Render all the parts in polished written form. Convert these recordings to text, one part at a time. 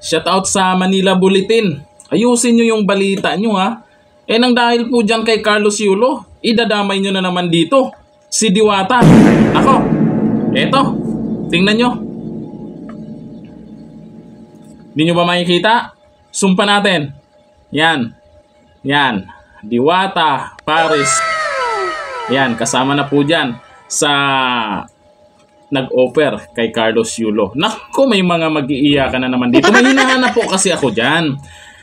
Shout out sa Manila Bulletin. Ayusin nyo yung balita nyo ha. Nang dahil po dyan kay Carlos Yulo, idadamay nyo na naman dito si Diwata. Ako, eto, tingnan nyo. Di nyo ba makikita? Sumpa natin. Yan. Diwata, Paris. Yan, kasama na po dyan sa nag-offer kay Carlos Yulo. Naku, may mga mag-iiyakan na naman dito. May hinahanap po kasi ako dyan.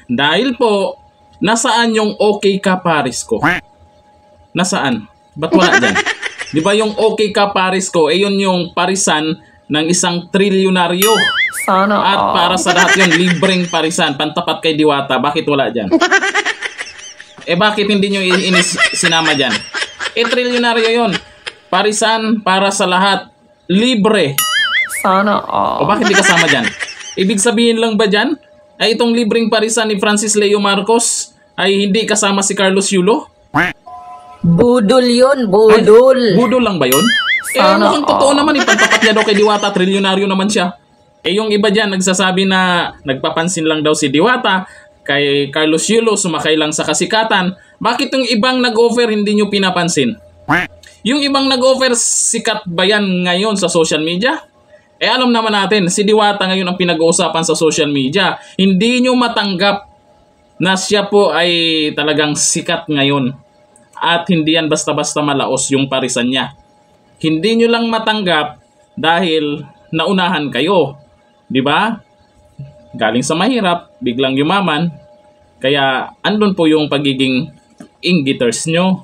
Dahil po, nasaan yung okay ka Paris ko? Nasaan? Ba't wala dyan? Di ba yung okay ka Paris ko, yun yung parisan ng isang trilyonaryo. Sana. At para sa lahat yun, libreng parisan, pantapat kay Diwata. Bakit wala dyan? Bakit hindi nyo sinama dyan? Trilyonaryo yun. Parisan para sa lahat. Libre. Sana. O bakit di kasama dyan? Ibig sabihin lang ba dyan, ay itong libreng parisan ni Francis Leo Marcos ay hindi kasama si Carlos Yulo? Budol yun, budol. Ay, budol lang ba yun? Mukhang totoo naman, ipantapat niya daw kay Diwata, trilyonaryo naman siya. Yung iba dyan, nagsasabi na nagpapansin lang daw si Diwata, kay Carlos Yulo, sumakay lang sa kasikatan. Bakit yung ibang nag-offer hindi nyo pinapansin? Yung ibang nag-offer, sikat ba yan ngayon sa social media? Alam naman natin, si Diwata ngayon ang pinag-uusapan sa social media. Hindi nyo matanggap na siya po ay talagang sikat ngayon. At hindi yan basta-basta malaos yung parisan niya. Hindi nyo lang matanggap dahil naunahan kayo. Di ba? Galing sa mahirap, biglang yumaman. Kaya andun po yung pagiging inggiters nyo.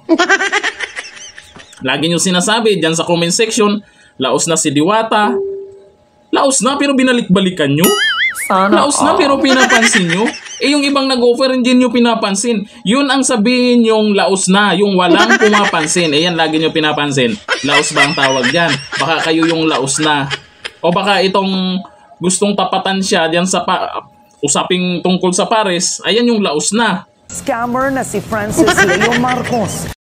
Lagi nyo sinasabi dyan sa comment section, laos na si Diwata. Laos na pero binalik-balikan nyo. Sana. Laos na pero pinapansin nyo. Yung ibang nag-offer hindi nyo pinapansin. Yun ang sabihin yung laos na, yung walang pumapansin. Yan lagi nyo pinapansin. Laos ba ang tawag dyan? Baka kayo yung laos na. O baka itong gustong tapatan siya dyan sa usaping tungkol sa Paris, ayan yung laos na. Scammer na si Francis Leo Marcos.